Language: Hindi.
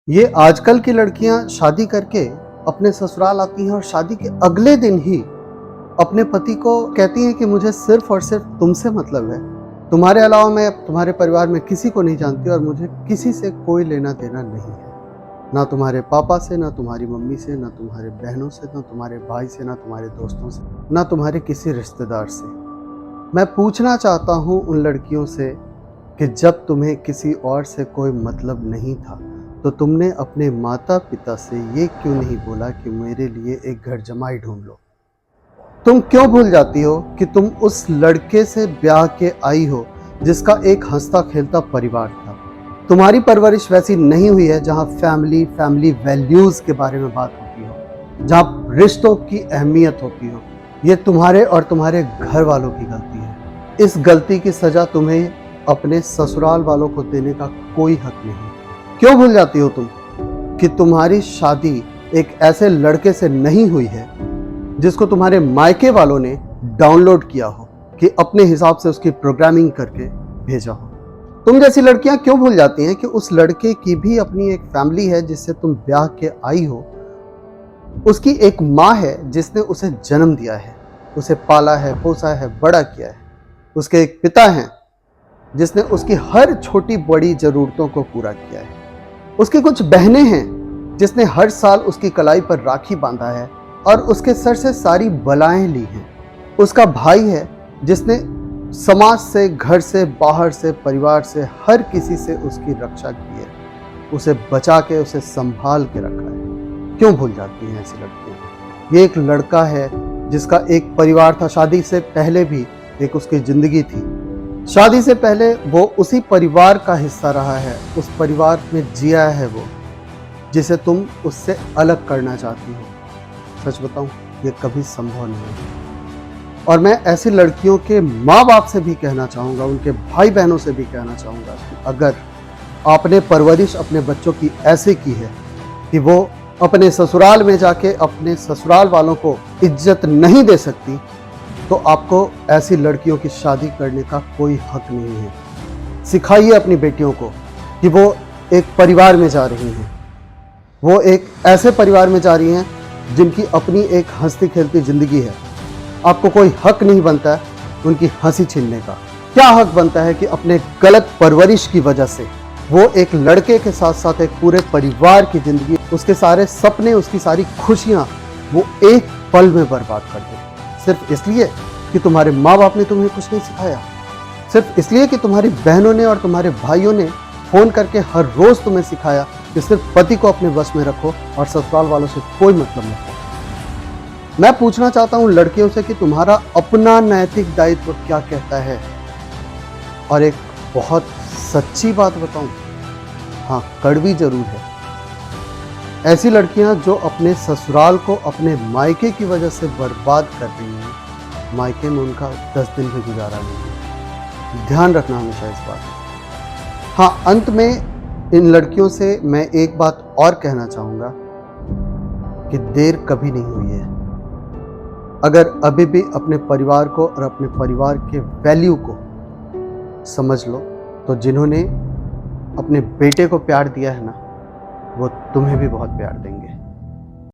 ये आजकल की लड़कियां शादी करके अपने ससुराल आती हैं और शादी के अगले दिन ही अपने पति को कहती हैं कि मुझे सिर्फ और सिर्फ तुमसे मतलब है, तुम्हारे अलावा मैं तुम्हारे परिवार में किसी को नहीं जानती और मुझे किसी से कोई लेना देना नहीं है, ना तुम्हारे पापा से, ना तुम्हारी मम्मी से, ना तुम्हारे बहनों से, ना तुम्हारे भाई से, ना तुम्हारे दोस्तों से, ना तुम्हारे किसी रिश्तेदार से। मैं पूछना चाहता हूँ उन लड़कियों से कि जब तुम्हें किसी और से कोई मतलब नहीं था तो तुमने अपने माता पिता से ये क्यों नहीं बोला कि मेरे लिए एक घर जमाई ढूंढ लो? तुम क्यों भूल जाती हो कि तुम उस लड़के से ब्याह के आई हो जिसका एक हंसता खेलता परिवार था? तुम्हारी परवरिश वैसी नहीं हुई है जहां फैमिली वैल्यूज के बारे में बात होती हो, जहां रिश्तों की अहमियत होती हो। ये तुम्हारे और तुम्हारे घर वालों की गलती है। इस गलती की सजा तुम्हें अपने ससुराल वालों को देने का कोई हक नहीं। क्यों भूल जाती हो तुम कि तुम्हारी शादी एक ऐसे लड़के से नहीं हुई है जिसको तुम्हारे मायके वालों ने डाउनलोड किया हो कि अपने हिसाब से उसकी प्रोग्रामिंग करके भेजा हो? तुम जैसी लड़कियां क्यों भूल जाती हैं कि उस लड़के की भी अपनी एक फैमिली है जिससे तुम ब्याह के आई हो? उसकी एक माँ है जिसने उसे जन्म दिया है, उसे पाला है, पोसा है, बड़ा किया है। उसके एक पिता हैं जिसने उसकी हर छोटी बड़ी जरूरतों को पूरा किया है। उसकी कुछ बहनें हैं जिसने हर साल उसकी कलाई पर राखी बांधा है और उसके सर से सारी बलाएं ली हैं। उसका भाई है जिसने समाज से, घर से, बाहर से, परिवार से, हर किसी से उसकी रक्षा की है, उसे बचा के, उसे संभाल के रखा है। क्यों भूल जाती हैं ऐसी लड़कियां? ये एक लड़का है जिसका एक परिवार था, शादी से पहले भी एक उसकी जिंदगी थी। शादी से पहले वो उसी परिवार का हिस्सा रहा है, उस परिवार में जिया है वो, जिसे तुम उससे अलग करना चाहती हो। सच बताऊं, ये कभी संभव नहीं है। और मैं ऐसी लड़कियों के माँ बाप से भी कहना चाहूँगा, उनके भाई बहनों से भी कहना चाहूँगा कि अगर आपने परवरिश अपने बच्चों की ऐसे की है कि वो अपने ससुराल में जाके अपने ससुराल वालों को इज्जत नहीं दे सकती, तो आपको ऐसी लड़कियों की शादी करने का कोई हक नहीं है। सिखाइए अपनी बेटियों को कि वो एक परिवार में जा रही हैं, वो एक ऐसे परिवार में जा रही हैं जिनकी अपनी एक हंसती खेलती जिंदगी है। आपको कोई हक नहीं बनता है उनकी हंसी छीनने का। क्या हक बनता है कि अपने गलत परवरिश की वजह से वो एक लड़के के साथ साथ एक पूरे परिवार की जिंदगी, उसके सारे सपने, उसकी सारी खुशियां वो एक पल में बर्बाद कर दे, सिर्फ इसलिए कि तुम्हारे माँ बाप ने तुम्हें कुछ नहीं सिखाया, सिर्फ इसलिए कि तुम्हारी बहनों ने और तुम्हारे भाइयों ने फोन करके हर रोज तुम्हें सिखाया कि सिर्फ पति को अपने वश में रखो और ससुराल वालों से कोई मतलब नहीं रखो। मैं पूछना चाहता हूँ लड़कियों से कि तुम्हारा अपना नैतिक दायित्व क्या कहता है? और एक बहुत सच्ची बात बताऊं, हाँ, कड़वी जरूर है। ऐसी लड़कियां जो अपने ससुराल को अपने मायके की वजह से बर्बाद कर रही हैं, मायके में उनका 10 दिन भी गुजारा नहीं है। ध्यान रखना हमेशा इस बात में। हाँ, अंत में इन लड़कियों से मैं एक बात और कहना चाहूँगा कि देर कभी नहीं हुई है। अगर अभी भी अपने परिवार को और अपने परिवार के वैल्यू को समझ लो, तो जिन्होंने अपने बेटे को प्यार दिया है ना, वो तुम्हें भी बहुत प्यार देंगे।